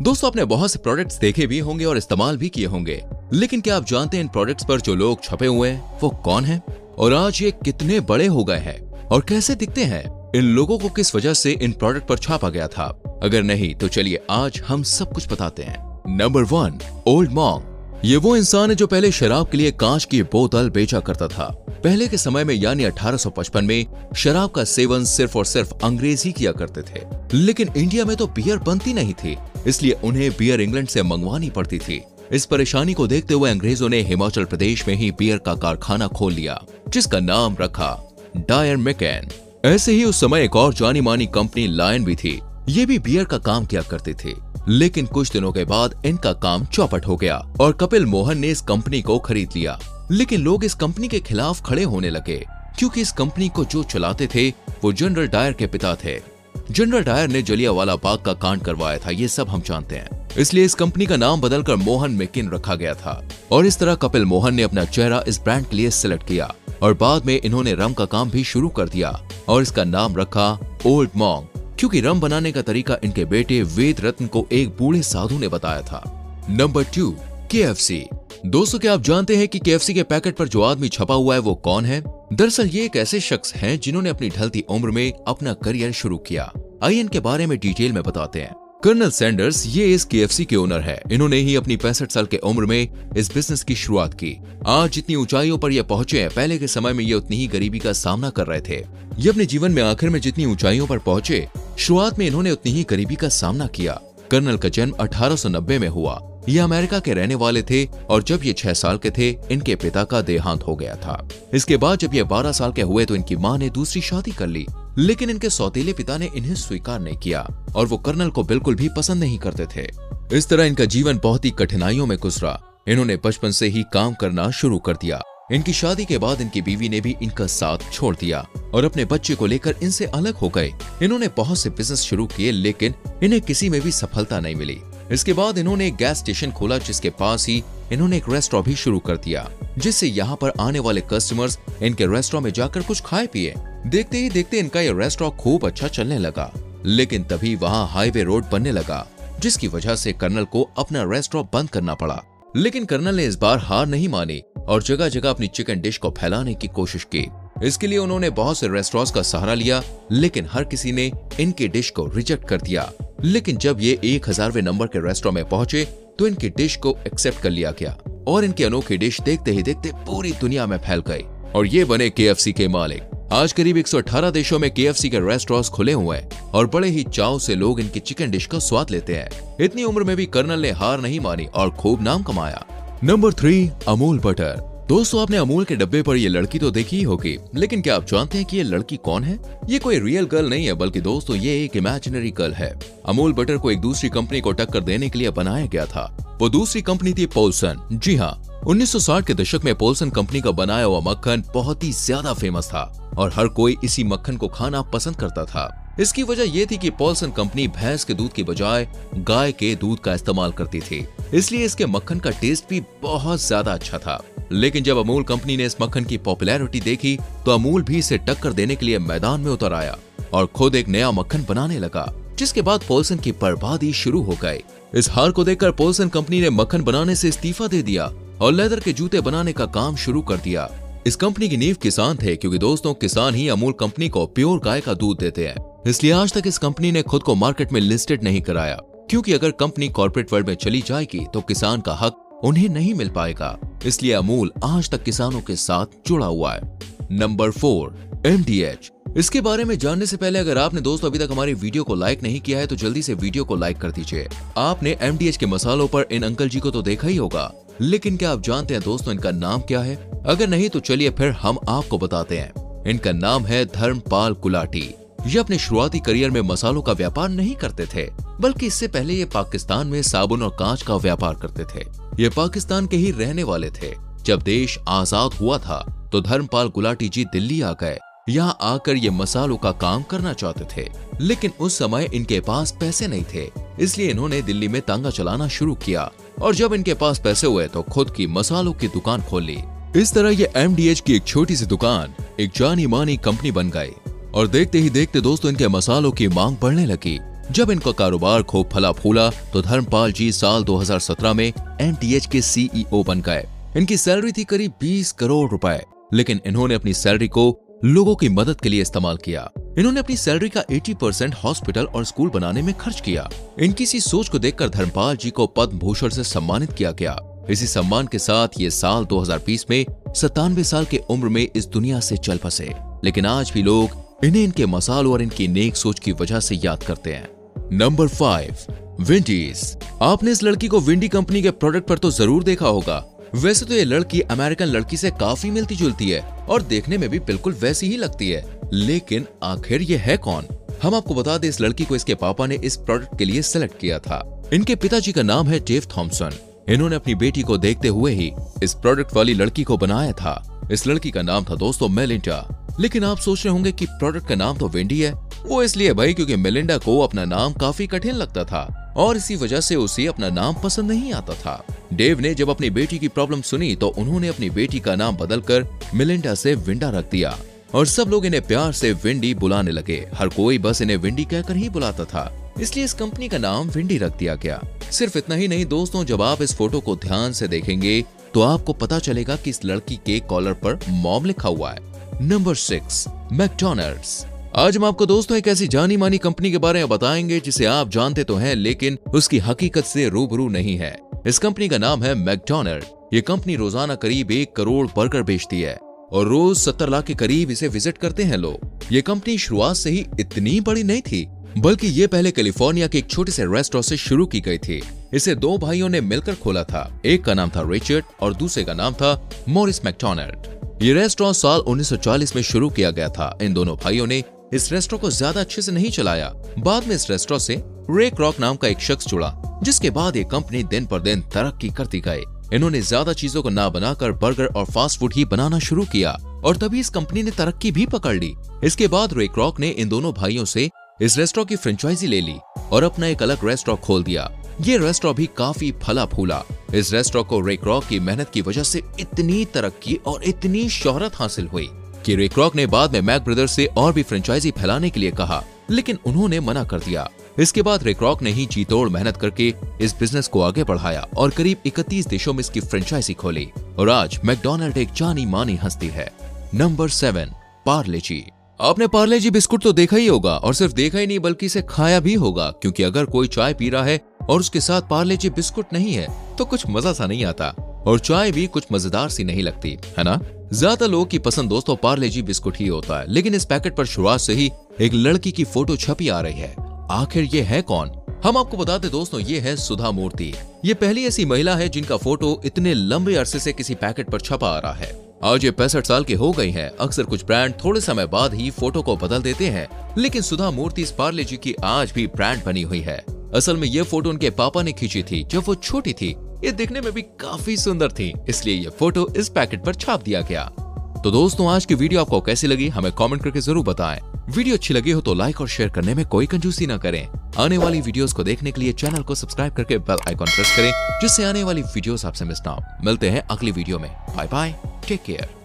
दोस्तों आपने बहुत से प्रोडक्ट्स देखे भी होंगे और इस्तेमाल भी किए होंगे, लेकिन क्या आप जानते हैं इन प्रोडक्ट्स पर जो लोग छपे हुए हैं वो कौन हैं और आज ये कितने बड़े हो गए हैं और कैसे दिखते हैं? इन लोगों को किस वजह से इन प्रोडक्ट पर छापा गया था? अगर नहीं तो चलिए आज हम सब कुछ बताते हैं। Number 1, old monk. ये वो इंसान है जो पहले शराब के लिए कांच की बोतल बेचा करता था। पहले के समय में यानी 1855 में शराब का सेवन सिर्फ और सिर्फ अंग्रेज ही किया करते थे, लेकिन इंडिया में तो बियर बनती नहीं थी, इसलिए उन्हें बियर इंग्लैंड से मंगवानी पड़ती थी। इस परेशानी को देखते हुए अंग्रेजों ने हिमाचल प्रदेश में ही बियर का कारखाना खोल लिया, जिसका नाम रखा डायर मैकेन। ऐसे ही उस समय एक और जानी मानी कंपनी लायन भी थी। ये भी बियर का काम किया करती थी, लेकिन कुछ दिनों के बाद इनका काम चौपट हो गया और कपिल मोहन ने इस कंपनी को खरीद लिया। लेकिन लोग इस कंपनी के खिलाफ खड़े होने लगे, क्योंकि इस कंपनी को जो चलाते थे वो जनरल डायर के पिता थे। जनरल डायर ने जलियांवाला बाग का कांड करवाया था, ये सब हम जानते हैं। इसलिए इस कंपनी का नाम बदलकर मोहन मैकिन रखा गया था और इस तरह कपिल मोहन ने अपना चेहरा इस ब्रांड के लिए सिलेक्ट किया और बाद में इन्होंने रम का काम भी शुरू कर दिया और इसका नाम रखा ओल्ड मॉन्क, क्योंकि रम बनाने का तरीका इनके बेटे वेद रत्न को एक बूढ़े साधु ने बताया था। Number 2, KFC। दोस्तों क्या आप जानते हैं कि KFC के पैकेट पर जो आदमी छपा हुआ है वो कौन है? दरअसल ये एक ऐसे शख्स हैं जिन्होंने अपनी ढलती उम्र में अपना करियर शुरू किया। आइए इनके बारे में डिटेल में बताते हैं। कर्नल सैंडर्स ये इस KFC के ओनर है। इन्होंने ही अपनी 65 साल के उम्र में इस बिजनेस की शुरुआत की। आज जितनी ऊंचाइयों पर ये पहुंचे हैं, पहले के समय में ये उतनी ही गरीबी का सामना कर रहे थे। ये अपने जीवन में आखिर में जितनी ऊंचाइयों पर पहुंचे, शुरुआत में इन्होंने उतनी ही गरीबी का सामना किया। कर्नल का जन्म 1890 में हुआ। ये अमेरिका के रहने वाले थे और जब ये 6 साल के थे इनके पिता का देहांत हो गया था। इसके बाद जब ये 12 साल के हुए तो इनकी मां ने दूसरी शादी कर ली, लेकिन इनके सौतेले पिता ने इन्हें स्वीकार नहीं किया और वो कर्नल को बिल्कुल भी पसंद नहीं करते थे। इस तरह इनका जीवन बहुत ही कठिनाइयों में गुजरा। इन्होंने बचपन से ही काम करना शुरू कर दिया। इनकी शादी के बाद इनकी बीवी ने भी इनका साथ छोड़ दिया और अपने बच्चे को लेकर इनसे अलग हो गए। इन्होंने बहुत से बिजनेस शुरू किए, लेकिन इन्हें किसी में भी सफलता नहीं मिली। इसके बाद इन्होंने एक गैस स्टेशन खोला, जिसके पास ही इन्होंने एक रेस्टोरेंट भी शुरू कर दिया, जिससे यहाँ पर आने वाले कस्टमर्स इनके रेस्टोरेंट में जाकर कुछ खाए पिए। देखते ही देखते इनका ये रेस्टोरेंट खूब अच्छा चलने लगा, लेकिन तभी वहाँ हाईवे रोड बनने लगा, जिसकी वजह से कर्नल को अपना रेस्टोरेंट बंद करना पड़ा। लेकिन कर्नल ने इस बार हार नहीं मानी और जगह जगह अपनी चिकन डिश को फैलाने की कोशिश की। इसके लिए उन्होंने बहुत से रेस्टोरेंट्स का सहारा लिया, लेकिन हर किसी ने इनकी डिश को रिजेक्ट कर दिया। लेकिन जब ये 1000वें नंबर के रेस्टोरेंट में पहुंचे तो इनकी डिश को एक्सेप्ट कर लिया गया और इनकी अनोखी डिश देखते ही देखते पूरी दुनिया में फैल गई और ये बने KFC के मालिक। आज करीब 118 देशों में KFC के रेस्टोरेंट्स खुले हुए हैं और बड़े ही चाव से लोग इनकी चिकन डिश का स्वाद लेते हैं। इतनी उम्र में भी कर्नल ने हार नहीं मानी और खूब नाम कमाया। Number 3, Amul butter. दोस्तों आपने अमूल के डब्बे पर ये लड़की तो देखी ही होगी, लेकिन क्या आप जानते हैं कि ये लड़की कौन है? ये कोई रियल गर्ल नहीं है, बल्कि दोस्तों ये एक इमेजिनरी गर्ल है। अमूल बटर को एक दूसरी कंपनी को टक्कर देने के लिए बनाया गया था। वो दूसरी कंपनी थी पोल्सन। जी हाँ, 1960 के दशक में पोल्सन कंपनी का बनाया हुआ मक्खन बहुत ही ज्यादा फेमस था और हर कोई इसी मक्खन को खाना पसंद करता था। इसकी वजह ये थी कि पोल्सन कंपनी भैंस के दूध की बजाय गाय के दूध का इस्तेमाल करती थी, इसलिए इसके मक्खन का टेस्ट भी बहुत ज्यादा अच्छा था। लेकिन जब अमूल कंपनी ने इस मक्खन की पॉपुलैरिटी देखी तो अमूल भी इसे टक्कर देने के लिए मैदान में उतर आया और खुद एक नया मक्खन बनाने लगा, जिसके बाद पोल्सन की बर्बादी शुरू हो गई। इस हार को देखकर पोल्सन कंपनी ने मक्खन बनाने से इस्तीफा दे दिया और लेदर के जूते बनाने का काम शुरू कर दिया। इस कंपनी की नींव किसान थे, क्योंकि दोस्तों किसान ही अमूल कंपनी को प्योर गाय का दूध देते हैं। इसलिए आज तक इस कंपनी ने खुद को मार्केट में लिस्टेड नहीं कराया, क्योंकि अगर कंपनी कॉर्पोरेट वर्ल्ड में चली जाएगी तो किसान का हक उन्हें नहीं मिल पाएगा। इसलिए अमूल आज तक किसानों के साथ जुड़ा हुआ है। Number 4, MDH। इसके बारे में जानने से पहले अगर आपने दोस्तों अभी तक हमारी वीडियो को लाइक नहीं किया है तो जल्दी से वीडियो को लाइक कर दीजिए। आपने MDH के मसालों पर इन अंकल जी को तो देखा ही होगा, लेकिन क्या आप जानते हैं दोस्तों इनका नाम क्या है? अगर नहीं तो चलिए फिर हम आपको बताते हैं। इनका नाम है धर्मपाल गुलाटी। ये अपने शुरुआती करियर में मसालों का व्यापार नहीं करते थे, बल्कि इससे पहले ये पाकिस्तान में साबुन और कांच का व्यापार करते थे। ये पाकिस्तान के ही रहने वाले थे। जब देश आजाद हुआ था तो धर्मपाल गुलाटी जी दिल्ली आ गए। यहाँ आकर ये मसालों का काम करना चाहते थे, लेकिन उस समय इनके पास पैसे नहीं थे, इसलिए इन्होंने दिल्ली में तांगा चलाना शुरू किया और जब इनके पास पैसे हुए तो खुद की मसालों की दुकान खोल ली। इस तरह ये MDH की एक छोटी सी दुकान एक जानी मानी कंपनी बन गई और देखते ही देखते दोस्तों इनके मसालों की मांग बढ़ने लगी। जब इनका कारोबार खूब फला फूला तो धर्मपाल जी साल 2017 में NTH के CEO बन गए। इनकी सैलरी थी करीब 20 करोड़ रुपए, लेकिन इन्होंने अपनी सैलरी को लोगों की मदद के लिए इस्तेमाल किया। इन्होंने अपनी सैलरी का 80% हॉस्पिटल और स्कूल बनाने में खर्च किया। इनकी इसी सोच को देखकर धर्मपाल जी को पद्म भूषण से सम्मानित किया गया। इसी सम्मान के साथ ये साल 2020 में 97 साल के उम्र में इस दुनिया से चल बसे। लेकिन आज भी लोग इन्हें इनके मसालों और इनकी नेक सोच की वजह से याद करते हैं। Number 5, Windies. आपने इस लड़की को विंडी कंपनी के प्रोडक्ट पर तो जरूर देखा होगा। वैसे तो ये लड़की अमेरिकन लड़की से काफी मिलती जुलती है और देखने में भी बिल्कुल वैसी ही लगती है, लेकिन आखिर ये है कौन? हम आपको बता दें, इस लड़की को इसके पापा ने इस प्रोडक्ट के लिए सेलेक्ट किया था। इनके पिताजी का नाम है डेव थॉमसन। इन्होंने अपनी बेटी को देखते हुए ही इस प्रोडक्ट वाली लड़की को बनाया था। इस लड़की का नाम था दोस्तों मेलिंडा। लेकिन आप सोच रहे होंगे कि प्रोडक्ट का नाम तो विंडी है। वो इसलिए भाई क्योंकि मेलिंडा को अपना नाम काफी कठिन लगता था और इसी वजह से उसे अपना नाम पसंद नहीं आता था। डेव ने जब अपनी बेटी की प्रॉब्लम सुनी तो उन्होंने अपनी बेटी का नाम बदलकर मेलिंडा से विंडा रख दिया और सब लोग इन्हें प्यार से विंडी बुलाने लगे। हर कोई बस इन्हें विंडी कहकर ही बुलाता था, इसलिए इस कंपनी का नाम विंडी रख दिया गया। सिर्फ इतना ही नहीं दोस्तों, जब आप इस फोटो को ध्यान से देखेंगे तो आपको पता चलेगा कि इस लड़की के कॉलर पर मॉम लिखा हुआ है। Number 6, McDonald's. आज हम आपको दोस्तों एक ऐसी जानी मानी कंपनी के बारे में बताएंगे जिसे आप जानते तो हैं लेकिन उसकी हकीकत से रूबरू नहीं है। इस कंपनी का नाम है मैकडॉनल्ड। ये कंपनी रोजाना करीब 1 करोड़ बर्गर बेचती है और रोज 70 लाख के करीब इसे विजिट करते हैं लोग। ये कंपनी शुरुआत से ही इतनी बड़ी नहीं थी, बल्कि ये पहले कैलिफोर्निया के एक छोटे से रेस्टोरेंट से शुरू की गई थी। इसे 2 भाइयों ने मिलकर खोला था। एक का नाम था रिचर्ड और दूसरे का नाम था मॉरिस मैकडॉनल्ड। ये रेस्टोरेंट साल 1940 में शुरू किया गया था। इन दोनों भाइयों ने इस रेस्टोरेंट को ज्यादा अच्छे से नहीं चलाया। बाद में इस रेस्टोरेंट से रे क्रॉक नाम का एक शख्स जुड़ा, जिसके बाद ये कंपनी दिन पर दिन तरक्की करती गई। इन्होंने ज्यादा चीजों को ना बनाकर बर्गर और फास्ट फूड ही बनाना शुरू किया और तभी इस कंपनी ने तरक्की भी पकड़ ली। इसके बाद रे क्रॉक ने इन दोनों भाइयों से इस रेस्टोरेंट की फ्रेंचाइजी ले ली और अपना एक अलग रेस्टोरेंट खोल दिया। ये रेस्टोरेंट भी काफी फला फूला। इस रेस्टोरेंट को रे क्रॉक की मेहनत की वजह से इतनी तरक्की और इतनी शोहरत हासिल हुई कि रे क्रॉक ने बाद में मैक ब्रदर्स से और भी फ्रेंचाइजी फैलाने के लिए कहा, लेकिन उन्होंने मना कर दिया। इसके बाद रे क्रॉक ने ही जी तोड़ मेहनत करके इस बिजनेस को आगे बढ़ाया और करीब 31 देशों में इसकी फ्रेंचाइजी खोली और आज मैकडॉनल्ड एक जानी मानी हस्ती है। नंबर 7, पार्ले जी। आपने पार्ले जी बिस्कुट तो देखा ही होगा और सिर्फ देखा ही नहीं बल्कि इसे खाया भी होगा, क्योंकि अगर कोई चाय पी रहा है और उसके साथ पार्ले जी बिस्कुट नहीं है तो कुछ मजा सा नहीं आता और चाय भी कुछ मजेदार सी नहीं लगती, है ना? ज्यादा लोगों की पसंद दोस्तों पार्ले जी बिस्कुट ही होता है, लेकिन इस पैकेट पर शुरुआत से ही एक लड़की की फोटो छपी आ रही है। आखिर ये है कौन? हम आपको बताते दोस्तों, ये है सुधा मूर्ति। ये पहली ऐसी महिला है जिनका फोटो इतने लंबे अरसे से किसी पैकेट पर छपा आ रहा है। आज ये 65 साल के हो गई हैं। अक्सर कुछ ब्रांड थोड़े समय बाद ही फोटो को बदल देते हैं, लेकिन सुधा मूर्ति इस पार्ले जी की आज भी ब्रांड बनी हुई है। असल में ये फोटो उनके पापा ने खींची थी जब वो छोटी थी। ये दिखने में भी काफी सुंदर थी, इसलिए ये फोटो इस पैकेट पर छाप दिया गया। तो दोस्तों, आज की वीडियो आपको कैसी लगी हमें कमेंट करके जरूर बताएं। वीडियो अच्छी लगी हो तो लाइक और शेयर करने में कोई कंजूसी ना करें। आने वाली वीडियोस को देखने के लिए चैनल को सब्सक्राइब करके बेल आइकॉन प्रेस करें, जिससे आने वाली वीडियोस आपसे मिस ना हो। मिलते हैं अगली वीडियो में। Bye bye, take care.